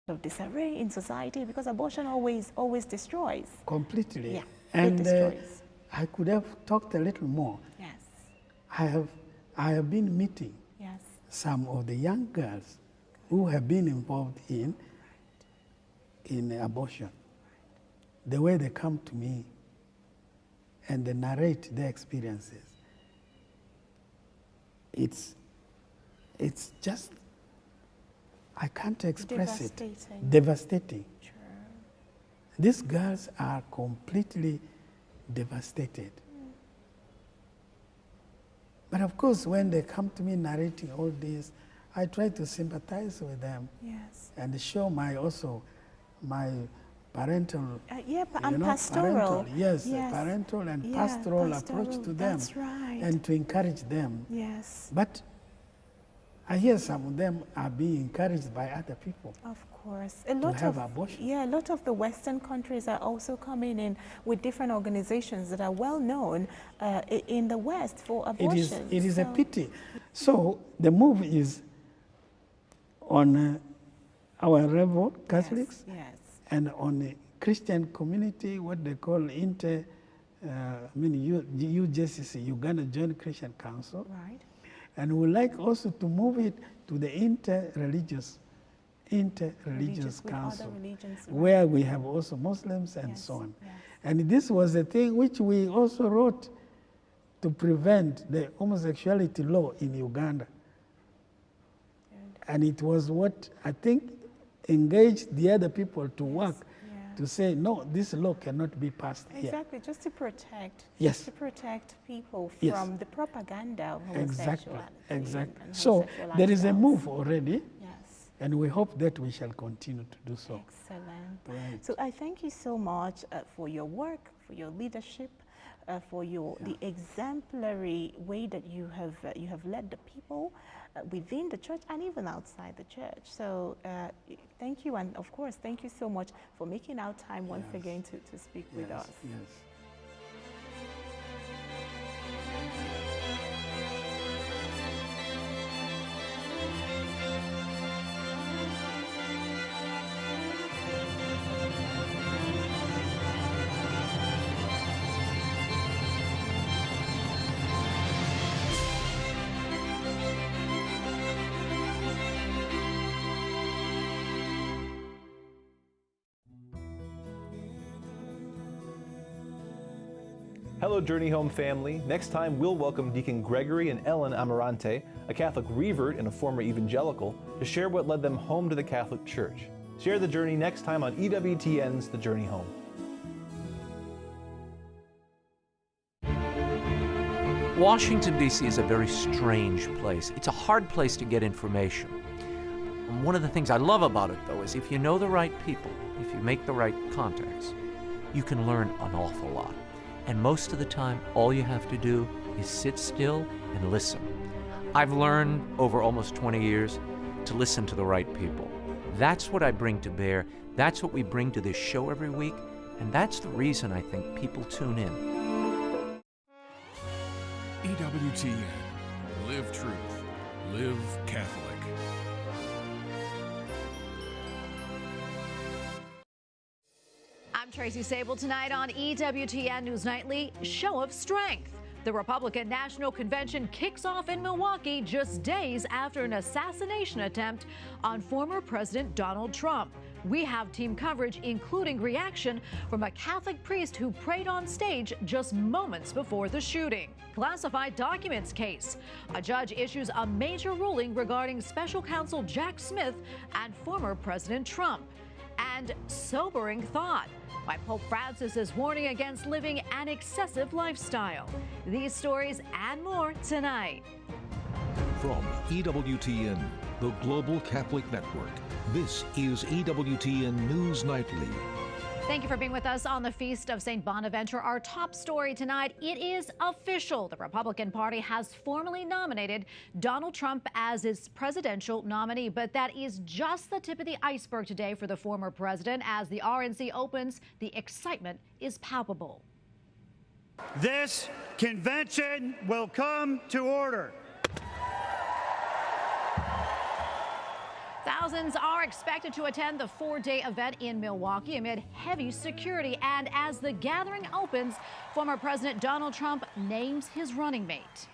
of disarray in society because abortion always destroys. Completely. Yeah, and it destroys. I could have talked a little more. Yes. I have been meeting some of the young girls who have been involved in abortion. The way they come to me and they narrate their experiences, it's just, I can't express it. Devastating. Sure. These girls are completely devastated. But of course, when they come to me narrating all this, I try to sympathize with them. Yes. And show my parental, pastoral. Parental and pastoral approach to them. That's right. And to encourage them. Yes. But I hear some of them are being encouraged by other people. Of course. To have abortion. Yeah, a lot of the Western countries are also coming in with different organizations that are well known in the West for abortion. It is a pity. So the move is on our rebel Catholics and on the Christian community, what they call UJCC, Uganda Joint Christian Council. Right. And we like also to move it to the interreligious council, where we have also Muslims and so on. Yes. And this was a thing which we also wrote to prevent the homosexuality law in Uganda. Good. And it was what I think engaged the other people to work to say, no, this law cannot be passed here. Exactly, just to protect. Yes. To protect people from the propaganda of homosexuality. Exactly. So there is a move already. Yes. And we hope that we shall continue to do so. Excellent. Right. So I thank you so much for your work, for your leadership, for the exemplary way that you have led the people within the church and even outside the church. So thank you, and of course thank you so much for making our time once again to speak with us. Yes. Hello, Journey Home family. Next time, we'll welcome Deacon Gregory and Ellen Amarante, a Catholic revert and a former evangelical, to share what led them home to the Catholic Church. Share the journey next time on EWTN's The Journey Home. Washington, D.C. is a very strange place. It's a hard place to get information. And one of the things I love about it, though, is if you know the right people, if you make the right contacts, you can learn an awful lot. And most of the time, all you have to do is sit still and listen. I've learned over almost 20 years to listen to the right people. That's what I bring to bear. That's what we bring to this show every week. And that's the reason I think people tune in. EWTN. Live truth. Live Catholic. I'm Tracy Sabol. Tonight on EWTN News Nightly, show of strength. The Republican National Convention kicks off in Milwaukee just days after an assassination attempt on former President Donald Trump. We have team coverage, including reaction from a Catholic priest who prayed on stage just moments before the shooting. Classified documents case. A judge issues a major ruling regarding special counsel Jack Smith and former President Trump. And sobering thought. Why Pope Francis is warning against living an excessive lifestyle. These stories and more tonight. From EWTN, the Global Catholic Network, this is EWTN News Nightly. Thank you for being with us on the Feast of St. Bonaventure. Our top story tonight, it is official. The Republican Party has formally nominated Donald Trump as its presidential nominee. But that is just the tip of the iceberg today for the former president. As the RNC opens, the excitement is palpable. This convention will come to order. Thousands are expected to attend the four-day event in Milwaukee amid heavy security. And as the gathering opens, former President Donald Trump names his running mate.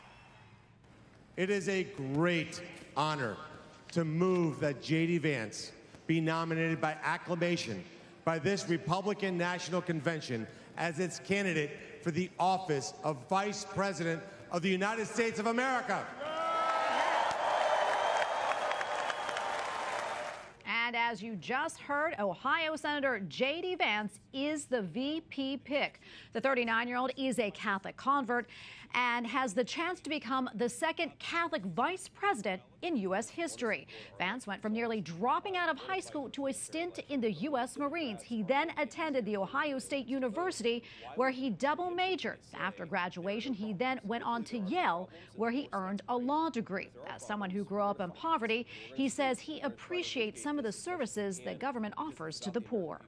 It is a great honor to move that J.D. Vance be nominated by acclamation by this Republican National Convention as its candidate for the office of Vice President of the United States of America. And as you just heard, Ohio Senator J.D. Vance is the VP pick. The 39-year-old is a Catholic convert and has the chance to become the second Catholic vice president in U.S. history. Vance went from nearly dropping out of high school to a stint in the U.S. Marines. He then attended The Ohio State University, where he double majored. After graduation, he then went on to Yale, where he earned a law degree. As someone who grew up in poverty, he says he appreciates some of the services that government offers to the poor.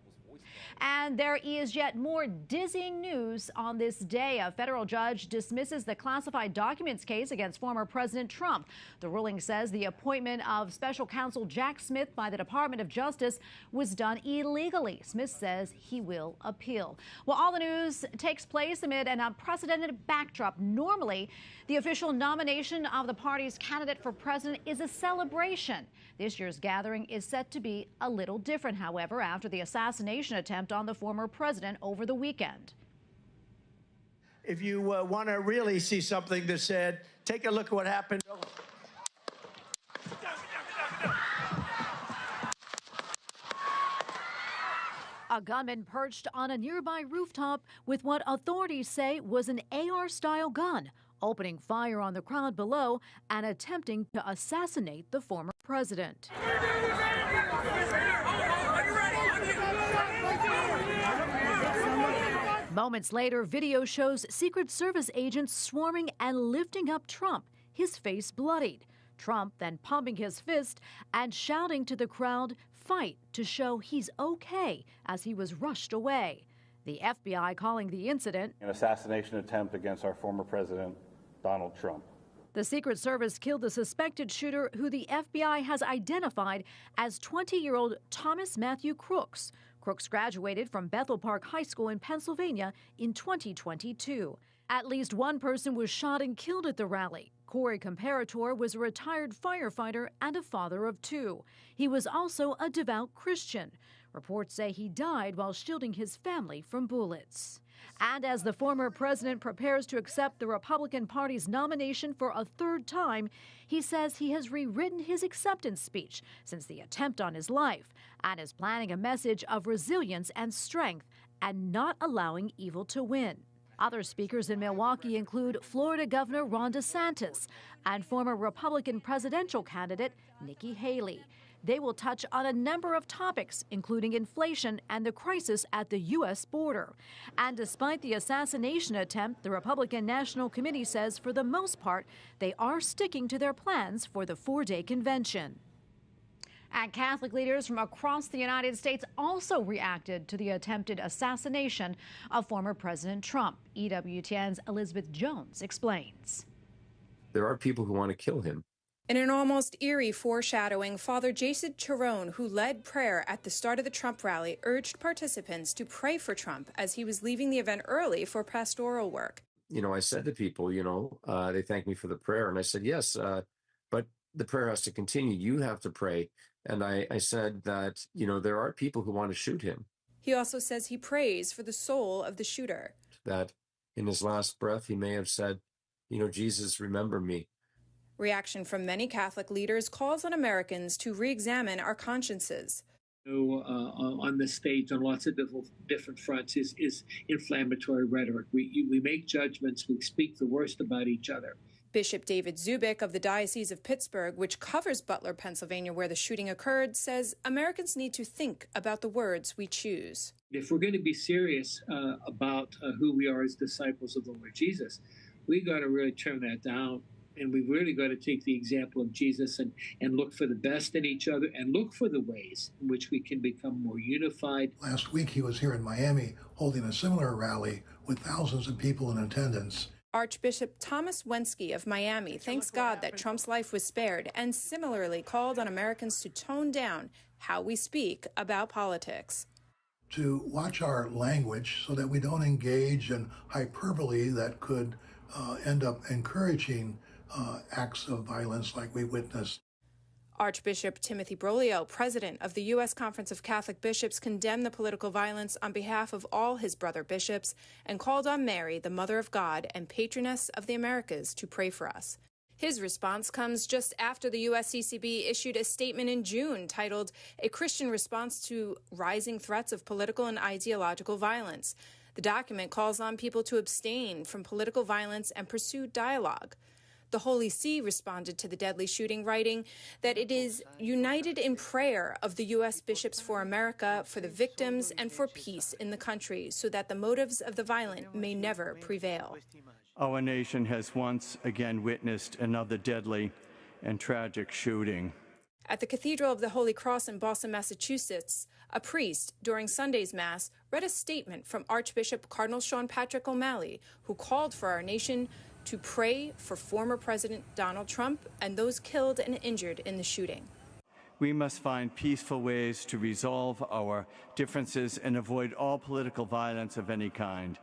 And there is yet more dizzying news on this day. A federal judge dismisses the classified documents case against former President Trump. The ruling says the appointment of special counsel Jack Smith by the Department of Justice was done illegally. Smith says he will appeal. Well, all the news takes place amid an unprecedented backdrop. Normally, the official nomination of the party's candidate for president is a celebration. This year's gathering is set to be a little different, however, after the assassination attempt on the former president over the weekend. If you want to really see something that's said, take a look at what happened. A gunman perched on a nearby rooftop with what authorities say was an AR-style gun, opening fire on the crowd below and attempting to assassinate the former president. Moments later, video shows Secret Service agents swarming and lifting up Trump, his face bloodied. Trump then pumping his fist and shouting to the crowd, "Fight," to show he's okay as he was rushed away. The FBI calling the incident an assassination attempt against our former president, Donald Trump. The Secret Service killed the suspected shooter, who the FBI has identified as 20-year-old Thomas Matthew Crooks. Crooks graduated from Bethel Park High School in Pennsylvania in 2022. At least one person was shot and killed at the rally. Corey Comparator was a retired firefighter and a father of two. He was also a devout Christian. Reports say he died while shielding his family from bullets. And as the former president prepares to accept the Republican Party's nomination for a third time, he says he has rewritten his acceptance speech since the attempt on his life and is planning a message of resilience and strength and not allowing evil to win. Other speakers in Milwaukee include Florida Governor Ron DeSantis and former Republican presidential candidate Nikki Haley. They will touch on a number of topics, including inflation and the crisis at the U.S. border. And despite the assassination attempt, the Republican National Committee says for the most part, they are sticking to their plans for the four-day convention. And Catholic leaders from across the United States also reacted to the attempted assassination of former President Trump. EWTN's Elizabeth Jones explains. There are people who want to kill him. In an almost eerie foreshadowing, Father Jason Cherone, who led prayer at the start of the Trump rally, urged participants to pray for Trump as he was leaving the event early for pastoral work. You know, I said to people, they thanked me for the prayer. And I said, yes, but the prayer has to continue. You have to pray. And I said that, there are people who want to shoot him. He also says he prays for the soul of the shooter. That in his last breath, he may have said, Jesus, remember me. Reaction from many Catholic leaders calls on Americans to re-examine our consciences. On the stage on lots of different fronts is inflammatory rhetoric. We make judgments, we speak the worst about each other. Bishop David Zubik of the Diocese of Pittsburgh, which covers Butler, Pennsylvania, where the shooting occurred, says Americans need to think about the words we choose. If we're going to be serious about who we are as disciples of the Lord Jesus, we got to really turn that down. And we've really got to take the example of Jesus and look for the best in each other and look for the ways in which we can become more unified. Last week, he was here in Miami holding a similar rally with thousands of people in attendance. Archbishop Thomas Wensky of Miami thanks God that Trump's life was spared and similarly called on Americans to tone down how we speak about politics. To watch our language so that we don't engage in hyperbole that could end up encouraging acts of violence like we witnessed. Archbishop Timothy Broglio, president of the U.S. Conference of Catholic Bishops, condemned the political violence on behalf of all his brother bishops and called on Mary, the Mother of God and patroness of the Americas, to pray for us. His response comes just after the USCCB issued a statement in June titled "A Christian Response to Rising Threats of Political and Ideological Violence." The document calls on people to abstain from political violence and pursue dialogue. The Holy See responded to the deadly shooting, writing that it is united in prayer of the U.S. Bishops for America, for the victims, and for peace in the country, so that the motives of the violent may never prevail. Our nation has once again witnessed another deadly and tragic shooting. At the Cathedral of the Holy Cross in Boston, Massachusetts, a priest, during Sunday's Mass, read a statement from Archbishop Cardinal Sean Patrick O'Malley, who called for our nation to pray for former President Donald Trump and those killed and injured in the shooting. We must find peaceful ways to resolve our differences and avoid all political violence of any kind.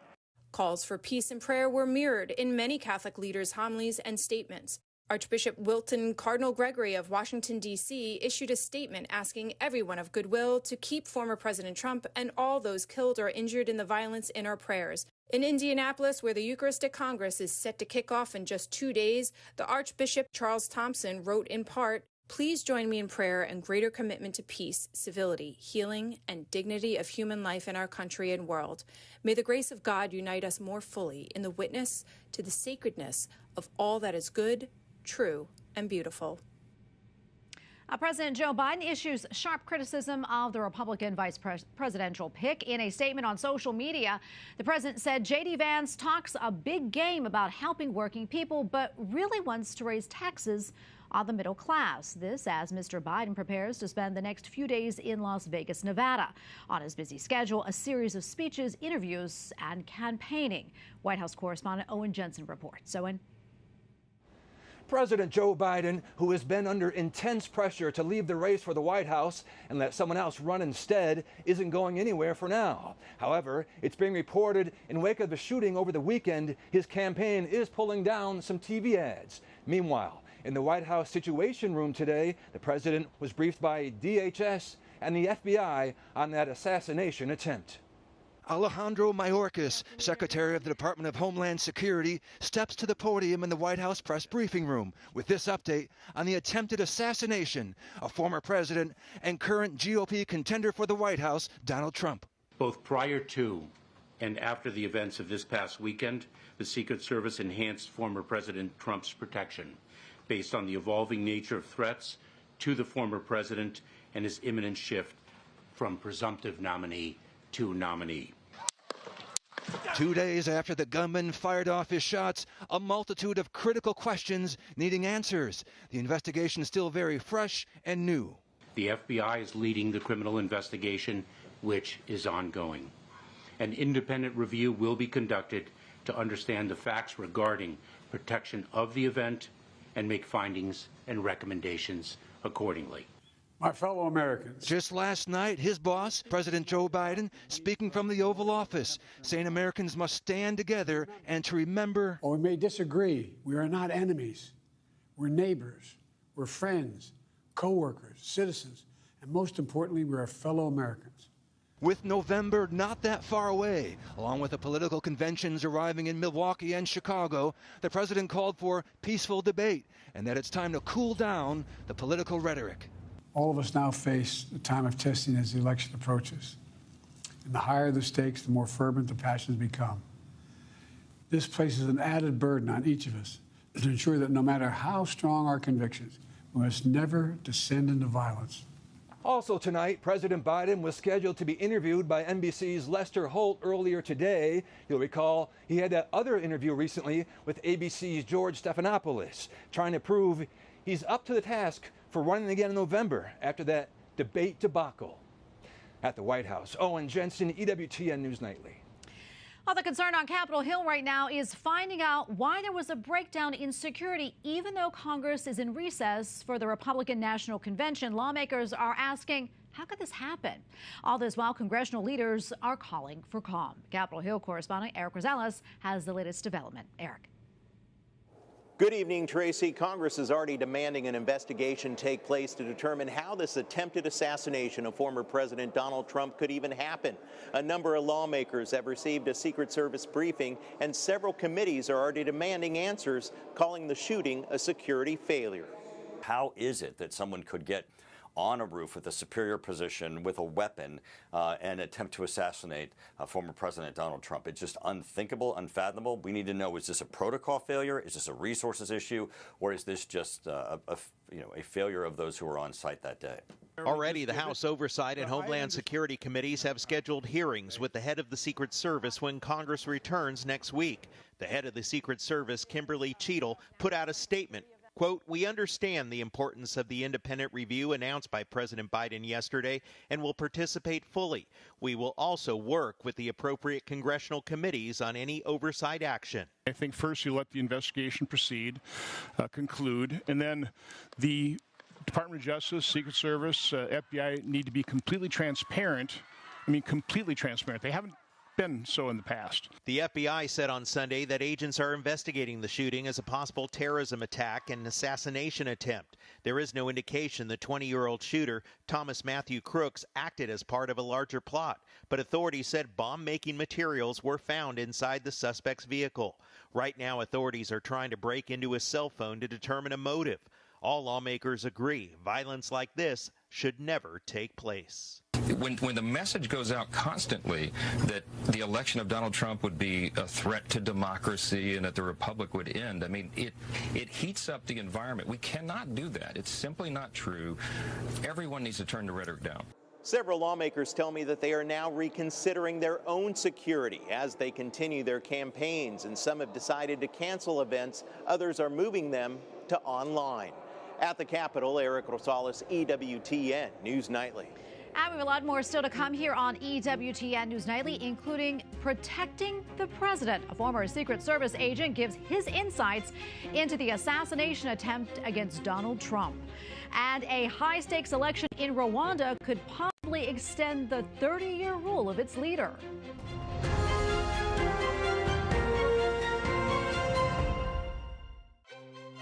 Calls for peace and prayer were mirrored in many Catholic leaders' homilies and statements. Archbishop Wilton Cardinal Gregory of Washington, D.C., issued a statement asking everyone of goodwill to keep former President Trump and all those killed or injured in the violence in our prayers. In Indianapolis, where the Eucharistic Congress is set to kick off in just 2 days, the Archbishop Charles Thompson wrote in part, "Please join me in prayer and greater commitment to peace, civility, healing, and dignity of human life in our country and world. May the grace of God unite us more fully in the witness to the sacredness of all that is good, true, and beautiful." President Joe Biden issues sharp criticism of the Republican vice presidential pick. In a statement on social media, the president said J.D. Vance talks a big game about helping working people, but really wants to raise taxes on the middle class. This as Mr. Biden prepares to spend the next few days in Las Vegas, Nevada. On his busy schedule, a series of speeches, interviews, and campaigning. White House correspondent Owen Jensen reports. Owen. President Joe Biden, who has been under intense pressure to leave the race for the White House and let someone else run instead, isn't going anywhere for now. However, it's being reported in wake of the shooting over the weekend, his campaign is pulling down some TV ads. Meanwhile, in the White House Situation Room today, the president was briefed by DHS and the FBI on that assassination attempt. Alejandro Mayorkas, Secretary of the Department of Homeland Security, steps to the podium in the White House press briefing room with this update on the attempted assassination of former president and current GOP contender for the White House, Donald Trump. Both prior to and after the events of this past weekend, the Secret Service enhanced former President Trump's protection based on the evolving nature of threats to the former president and his imminent shift from presumptive nominee to nominee. 2 days after the gunman fired off his shots, a multitude of critical questions needing answers. The investigation is still very fresh and new. The FBI is leading the criminal investigation, which is ongoing. An independent review will be conducted to understand the facts regarding protection of the event and make findings and recommendations accordingly. My fellow Americans. Just last night, his boss, President Joe Biden, speaking from the Oval Office, saying Americans must stand together and to remember. While we may disagree, we are not enemies. We're neighbors. We're friends, co-workers, citizens, and most importantly, we're fellow Americans. With November not that far away, along with the political conventions arriving in Milwaukee and Chicago, the president called for peaceful debate and that it's time to cool down the political rhetoric. All of us now face a time of testing as the election approaches. And the higher the stakes, the more fervent the passions become. This places an added burden on each of us to ensure that no matter how strong our convictions, we must never descend into violence. Also tonight, President Biden was scheduled to be interviewed by NBC's Lester Holt earlier today. You'll recall he had that other interview recently with ABC's George Stephanopoulos, trying to prove he's up to the task for running again in November after that debate debacle. At the White House, Owen Jensen, EWTN News Nightly. Well, the concern on Capitol Hill right now is finding out why there was a breakdown in security. Even though Congress is in recess for the Republican National Convention, lawmakers are asking, how could this happen? All this while congressional leaders are calling for calm. Capitol Hill correspondent Eric Rosales has the latest development. Eric. Good evening, Tracy. Congress is already demanding an investigation take place to determine how this attempted assassination of former President Donald Trump could even happen. A number of lawmakers have received a Secret Service briefing, and several committees are already demanding answers, calling the shooting a security failure. How is it that someone could get on a roof with a superior position with a weapon and attempt to assassinate former President Donald Trump? It's just unthinkable, unfathomable. We need to know, is this a protocol failure? Is this a resources issue? Or is this just a failure of those who were on site that day? Already, the House Oversight and Homeland Security Committees have scheduled hearings with the head of the Secret Service when Congress returns next week. The head of the Secret Service, Kimberly Cheadle, put out a statement. Quote, "We understand the importance of the independent review announced by President Biden yesterday and will participate fully. We will also work with the appropriate congressional committees on any oversight action." I think first you let the investigation proceed, conclude, and then the Department of Justice, Secret Service, FBI need to be completely transparent. I mean, completely transparent. They haven't been so in the past. The FBI said on Sunday that agents are investigating the shooting as a possible terrorism attack and assassination attempt. There is no indication the 20-year-old shooter, Thomas Matthew Crooks, acted as part of a larger plot, but authorities said bomb-making materials were found inside the suspect's vehicle. Right now, authorities are trying to break into his cell phone to determine a motive. All lawmakers agree violence like this should never take place. When the message goes out constantly that the election of Donald Trump would be a threat to democracy and that the republic would end, I mean, it heats up the environment. We cannot do that. It's simply not true. Everyone needs to turn the rhetoric down. Several lawmakers tell me that they are now reconsidering their own security as they continue their campaigns, and some have decided to cancel events. Others are moving them to online. At the Capitol, Eric Rosales, EWTN News Nightly. And we have a lot more still to come here on EWTN News Nightly, including protecting the president. A former Secret Service agent gives his insights into the assassination attempt against Donald Trump. And a high-stakes election in Rwanda could possibly extend the 30-year rule of its leader.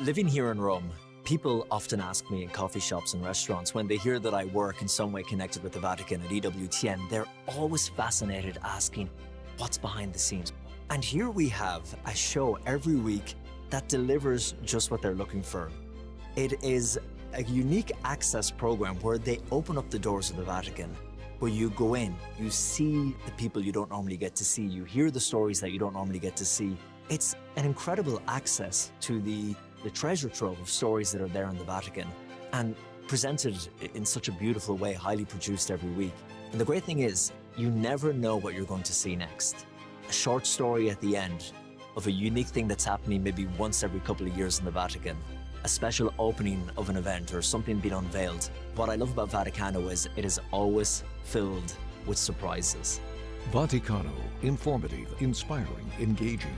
Living here in Rome, people often ask me in coffee shops and restaurants when they hear that I work in some way connected with the Vatican at EWTN, they're always fascinated asking, what's behind the scenes? And here we have a show every week that delivers just what they're looking for. It is a unique access program where they open up the doors of the Vatican, where you go in, you see the people you don't normally get to see, you hear the stories that you don't normally get to see. It's an incredible access to the treasure trove of stories that are there in the Vatican and presented in such a beautiful way, highly produced every week. And the great thing is, you never know what you're going to see next. A short story at the end of a unique thing that's happening maybe once every couple of years in the Vatican, a special opening of an event or something being unveiled. What I love about Vaticano is it is always filled with surprises. Vaticano, informative, inspiring, engaging.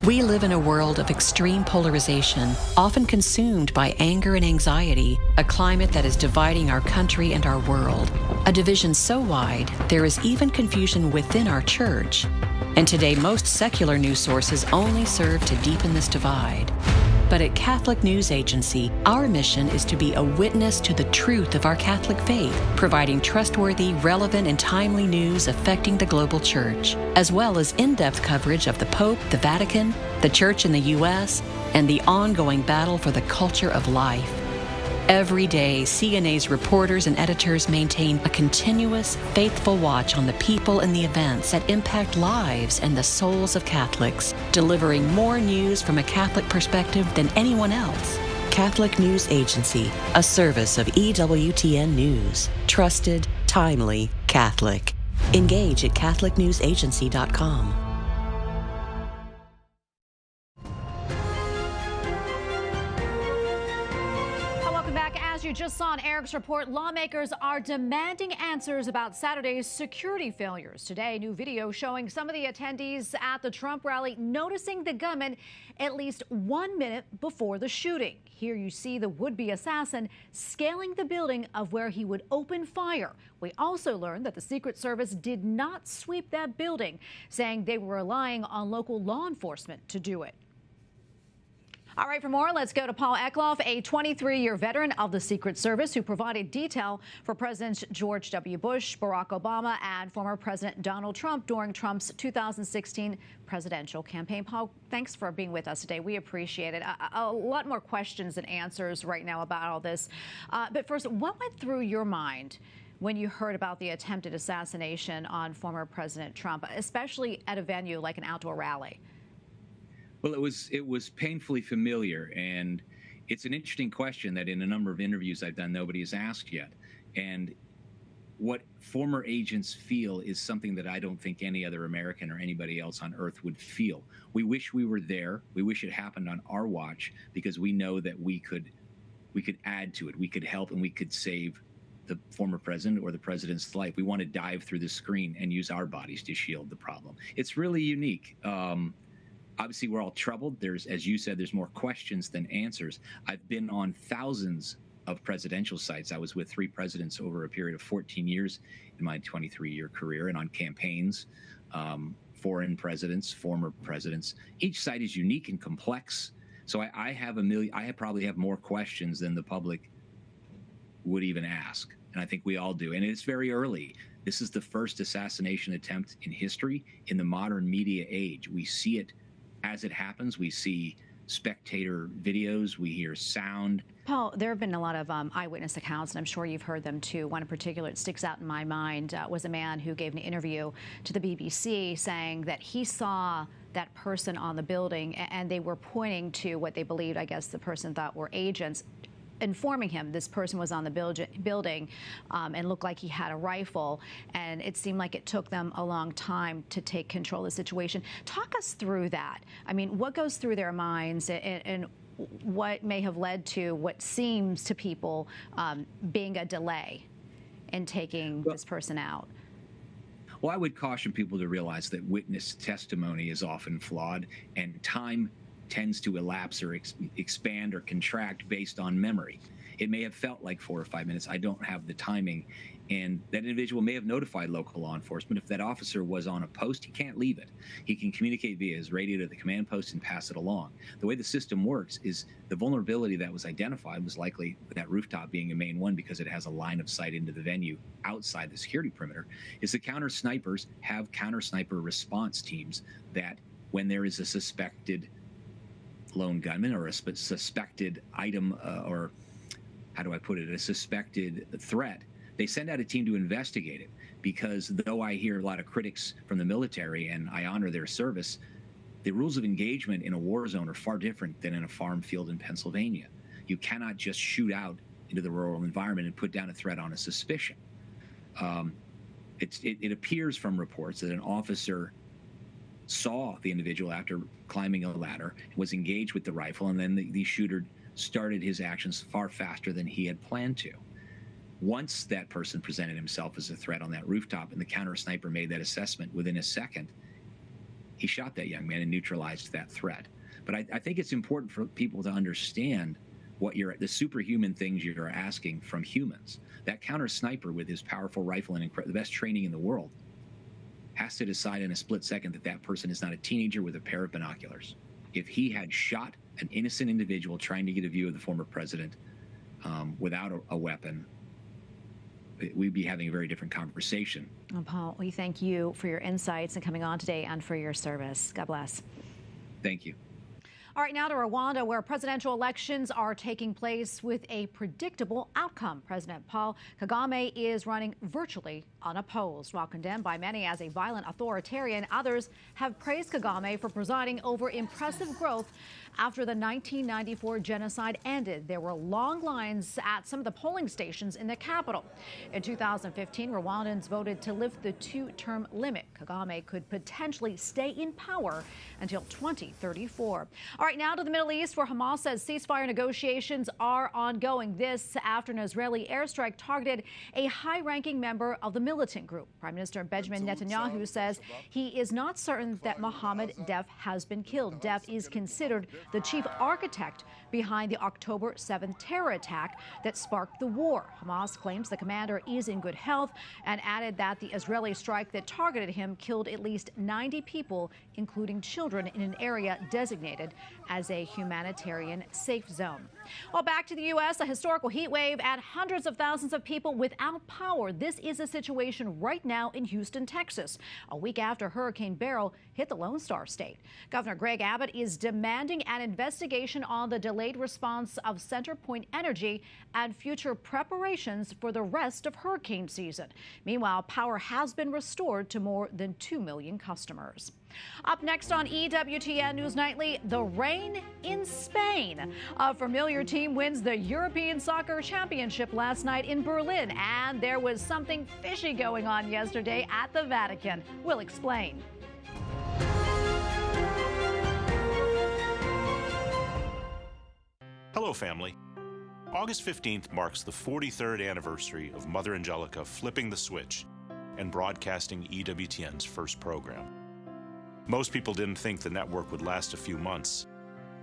We live in a world of extreme polarization, often consumed by anger and anxiety, a climate that is dividing our country and our world. A division so wide, there is even confusion within our church. And today, most secular news sources only serve to deepen this divide. But at Catholic News Agency, our mission is to be a witness to the truth of our Catholic faith, providing trustworthy, relevant, and timely news affecting the global church, as well as in-depth coverage of the Pope, the Vatican, the Church in the U.S., and the ongoing battle for the culture of life. Every day, CNA's reporters and editors maintain a continuous, faithful watch on the people and the events that impact lives and the souls of Catholics, delivering more news from a Catholic perspective than anyone else. Catholic News Agency, a service of EWTN News. Trusted, timely, Catholic. Engage at CatholicNewsAgency.com. As you just saw on Eric's report, lawmakers are demanding answers about Saturday's security failures. Today, new video showing some of the attendees at the Trump rally noticing the gunman at least 1 minute before the shooting. Here you see the would-be assassin scaling the building of where he would open fire. We also learned that the Secret Service did not sweep that building, saying they were relying on local law enforcement to do it. All right, for more, let's go to Paul Eckloff, a 23-year veteran of the Secret Service who provided detail for Presidents George W. Bush, Barack Obama, and former President Donald Trump during Trump's 2016 presidential campaign. Paul, thanks for being with us today. We appreciate it. A lot more questions than answers right now about all this. But first, what went through your mind when you heard about the attempted assassination on former President Trump, especially at a venue like an outdoor rally? Well, it was painfully familiar, and it's an interesting question that in a number of interviews I've done, nobody has asked yet. And what former agents feel is something that I don't think any other American or anybody else on earth would feel. We wish we were there. We wish it happened on our watch because we know that we could add to it. We could help and we could save the former president or the president's life. We want to dive through the screen and use our bodies to shield the problem. It's really unique. Obviously, we're all troubled. As you said, there's more questions than answers. I've been on thousands of presidential sites. I was with 3 presidents over a period of 14 years in my 23-year career, and on campaigns, foreign presidents, former presidents. Each site is unique and complex. So I probably have more questions than the public would even ask. And I think we all do. And it's very early. This is the first assassination attempt in history in the modern media age. We see it as it happens. We see spectator videos, we hear sound. Paul, there have been a lot of eyewitness accounts, and I'm sure you've heard them too. One in particular that sticks out in my mind was a man who gave an interview to the BBC saying that he saw that person on the building, and they were pointing to what they believed, I guess the person thought were agents, informing him this person was on the building and looked like he had a rifle, and it seemed like it took them a long time to take control of the situation. Talk us through that. I mean, what goes through their minds and what may have led to what seems to people being a delay in taking this person out? Well, I would caution people to realize that witness testimony is often flawed, and time tends to elapse or expand or contract based on memory. It may have felt like 4 or 5 minutes. I don't have the timing. And that individual may have notified local law enforcement. If that officer was on a post, he can't leave it. He can communicate via his radio to the command post and pass it along. The way the system works is the vulnerability that was identified was likely that rooftop being a main one because it has a line of sight into the venue outside the security perimeter, is the counter snipers have counter sniper response teams that when there is a suspected lone gunman or a suspected item or how do I put it, a suspected threat, they send out a team to investigate it, because though I hear a lot of critics from the military and I honor their service, the rules of engagement in a war zone are far different than in a farm field in Pennsylvania. You cannot just shoot out into the rural environment and put down a threat on a suspicion. It appears from reports that an officer saw the individual after climbing a ladder, was engaged with the rifle, and then the shooter started his actions far faster than he had planned to. Once that person presented himself as a threat on that rooftop and the counter sniper made that assessment, within a second, he shot that young man and neutralized that threat. But I think it's important for people to understand what the superhuman things you're asking from humans. That counter sniper with his powerful rifle and the best training in the world has to decide in a split second that that person is not a teenager with a pair of binoculars. If he had shot an innocent individual trying to get a view of the former president without a weapon, we'd be having a very different conversation. Well, Paul, we thank you for your insights and coming on today and for your service. God bless. Thank you. All right, now to Rwanda, where presidential elections are taking place with a predictable outcome. President Paul Kagame is running virtually unopposed. While condemned by many as a violent authoritarian, others have praised Kagame for presiding over impressive growth after the 1994 genocide ended. There were long lines at some of the polling stations in the capital. In 2015, Rwandans voted to lift the 2-term limit. Kagame could potentially stay in power until 2034. All right. Right now to the Middle East, where Hamas says ceasefire negotiations are ongoing. This after an Israeli airstrike targeted a high-ranking member of the militant group. Prime Minister Benjamin Netanyahu says he is not certain that Mohammed Deif has been killed. Deif is considered the chief architect behind the October 7th terror attack that sparked the war. Hamas claims the commander is in good health and added that the Israeli strike that targeted him killed at least 90 people, including children, in an area designated as a humanitarian safe zone. Well, back to the U.S., a historical heat wave and hundreds of thousands of people without power. This is a situation right now in Houston, Texas, a week after Hurricane Beryl hit the Lone Star State. Governor Greg Abbott is demanding an investigation on the delayed response of CenterPoint Energy and future preparations for the rest of hurricane season. Meanwhile, power has been restored to more than 2 million customers. Up next on EWTN News Nightly, the rain in Spain. A familiar team wins the European Soccer Championship last night in Berlin, and there was something fishy going on yesterday at the Vatican. We'll explain. Hello, family. August 15th marks the 43rd anniversary of Mother Angelica flipping the switch and broadcasting EWTN's first program. Most people didn't think the network would last a few months.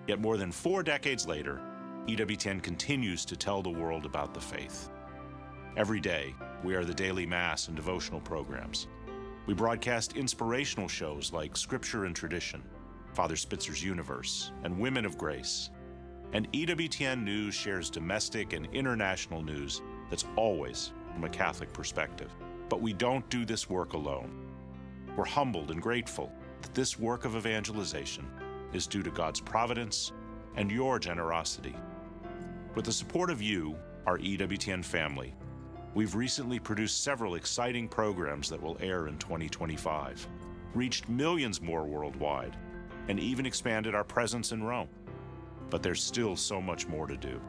Yet more than 4 decades later, EWTN continues to tell the world about the faith. Every day, we are the daily Mass and devotional programs. We broadcast inspirational shows like Scripture and Tradition, Father Spitzer's Universe, and Women of Grace. And EWTN News shares domestic and international news that's always from a Catholic perspective. But we don't do this work alone. We're humbled and grateful that this work of evangelization is due to God's providence and your generosity. With the support of you, our EWTN family, we've recently produced several exciting programs that will air in 2025, reached millions more worldwide, and even expanded our presence in Rome. But there's still so much more to do.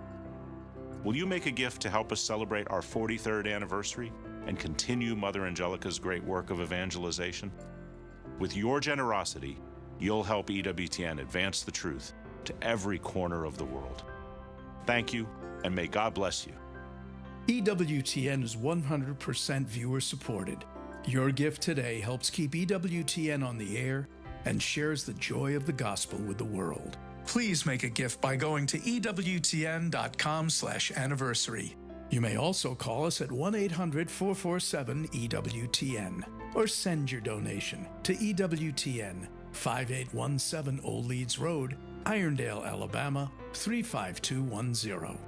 Will you make a gift to help us celebrate our 43rd anniversary and continue Mother Angelica's great work of evangelization? With your generosity, you'll help EWTN advance the truth to every corner of the world. Thank you, and may God bless you. EWTN is 100% viewer supported. Your gift today helps keep EWTN on the air and shares the joy of the gospel with the world. Please make a gift by going to EWTN.com/anniversary. You may also call us at 1-800-447-EWTN or send your donation to EWTN, 5817 Old Leeds Road, Irondale, Alabama, 35210.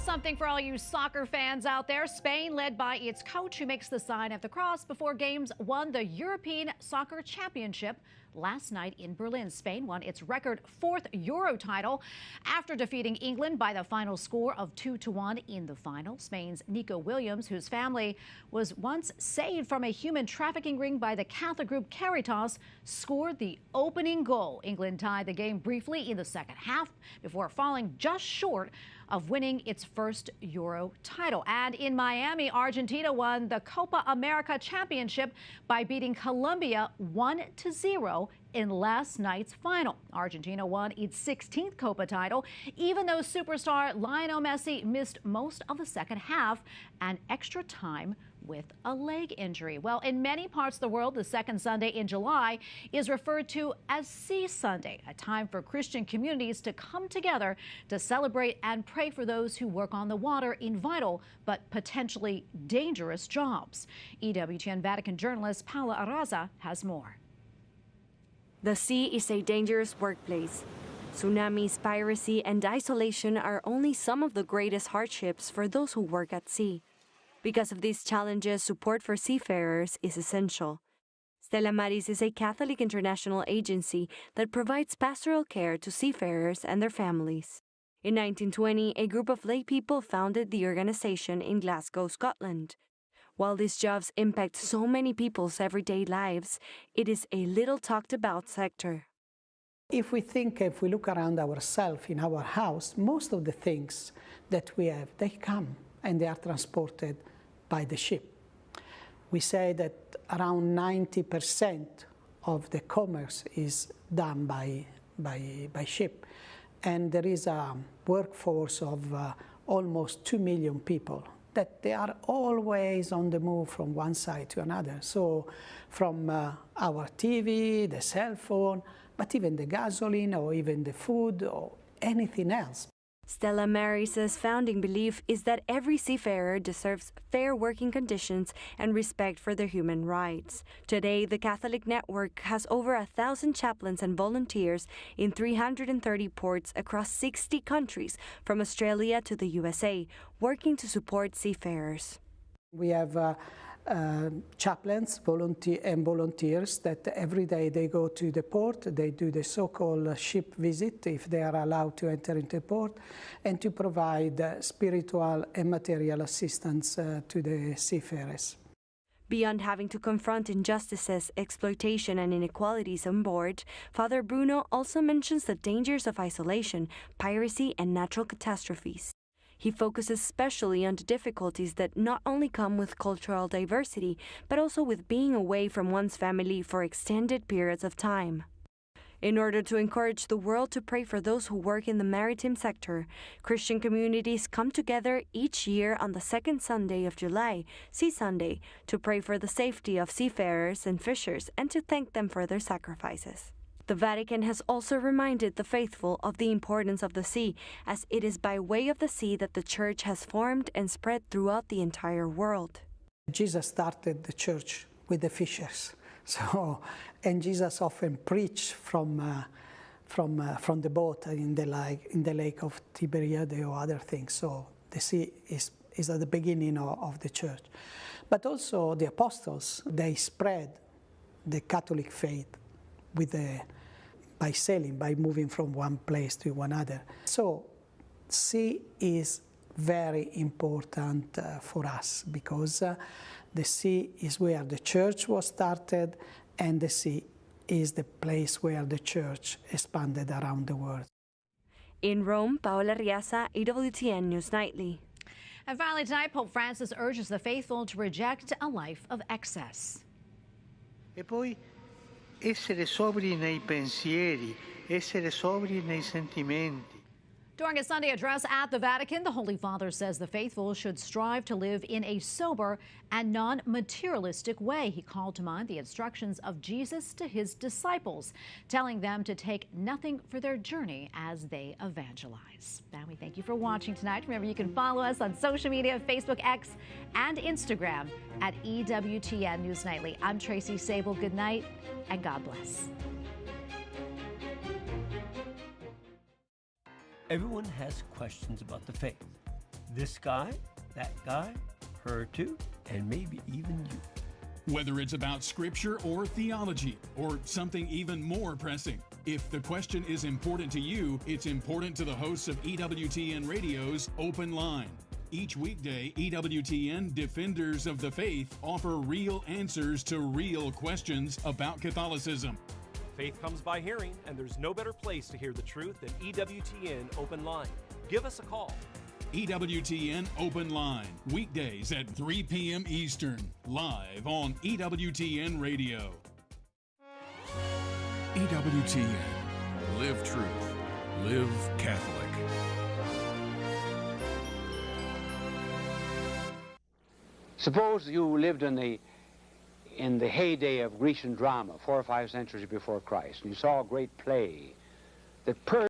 Something for all you soccer fans out there. Spain, led by its coach who makes the sign of the cross before games, won the European Soccer Championship last night in Berlin. Spain won its record 4th Euro title after defeating England by the final score of 2-1 in the final. Spain's Nico Williams, whose family was once saved from a human trafficking ring by the Catholic group Caritas, scored the opening goal. England tied the game briefly in the second half before falling just short of winning its first Euro title. And in Miami, Argentina won the Copa America Championship by beating Colombia 1-0 in last night's final. Argentina won its 16th Copa title, even though superstar Lionel Messi missed most of the second half and extra time with a leg injury. Well, in many parts of the world, the second Sunday in July is referred to as Sea Sunday, a time for Christian communities to come together to celebrate and pray for those who work on the water in vital but potentially dangerous jobs. EWTN Vatican journalist Paula Arraza has more. The sea is a dangerous workplace. Tsunamis, piracy, and isolation are only some of the greatest hardships for those who work at sea. Because of these challenges, support for seafarers is essential. Stella Maris is a Catholic international agency that provides pastoral care to seafarers and their families. In 1920, a group of lay people founded the organization in Glasgow, Scotland. While these jobs impact so many people's everyday lives, it is a little talked about sector. If we look around ourselves in our house, most of the things that we have, they come and they are transported by the ship. We say that around 90% of the commerce is done by ship. And there is a workforce of almost 2 million people that they are always on the move from one side to another. So from our TV, the cell phone, but even the gasoline or even the food or anything else. Stella Maris's founding belief is that every seafarer deserves fair working conditions and respect for their human rights. Today, the Catholic Network has over 1,000 chaplains and volunteers in 330 ports across 60 countries, from Australia to the USA, working to support seafarers. We have chaplains and volunteers that every day they go to the port, they do the so-called ship visit if they are allowed to enter into port, and to provide spiritual and material assistance to the seafarers. Beyond having to confront injustices, exploitation, and inequalities on board, Father Bruno also mentions the dangers of isolation, piracy, and natural catastrophes. He focuses especially on the difficulties that not only come with cultural diversity, but also with being away from one's family for extended periods of time. In order to encourage the world to pray for those who work in the maritime sector, Christian communities come together each year on the second Sunday of July, Sea Sunday, to pray for the safety of seafarers and fishers and to thank them for their sacrifices. The Vatican has also reminded the faithful of the importance of the sea, as it is by way of the sea that the Church has formed and spread throughout the entire world. Jesus started the Church with the fishers, and Jesus often preached from the boat in the lake of Tiberias or other things. So the sea is at the beginning of the Church. But also the apostles, they spread the Catholic faith by sailing, by moving from one place to another. So sea is very important for us because the sea is where the Church was started, and the sea is the place where the Church expanded around the world. In Rome, Paola Riasa, EWTN News Nightly. And finally tonight, Pope Francis urges the faithful to reject a life of excess. E poi essere sobri nei pensieri, essere sobri nei sentimenti. During a Sunday address at the Vatican, the Holy Father says the faithful should strive to live in a sober and non-materialistic way. He called to mind the instructions of Jesus to his disciples, telling them to take nothing for their journey as they evangelize. And we thank you for watching tonight. Remember, you can follow us on social media, Facebook, X, and Instagram at EWTN News Nightly. I'm Tracy Sabol. Good night, and God bless. Everyone has questions about the faith. This guy, that guy, her too, and maybe even you. Whether it's about scripture or theology, or something even more pressing, if the question is important to you, it's important to the hosts of EWTN Radio's Open Line. Each weekday, EWTN Defenders of the Faith offer real answers to real questions about Catholicism. Faith comes by hearing, and there's no better place to hear the truth than EWTN Open Line. Give us a call. EWTN Open Line, weekdays at 3 p.m. Eastern, live on EWTN Radio. EWTN. Live truth. Live Catholic. Suppose you lived in the heyday of Grecian drama, 4 or 5 centuries before Christ, and you saw a great play that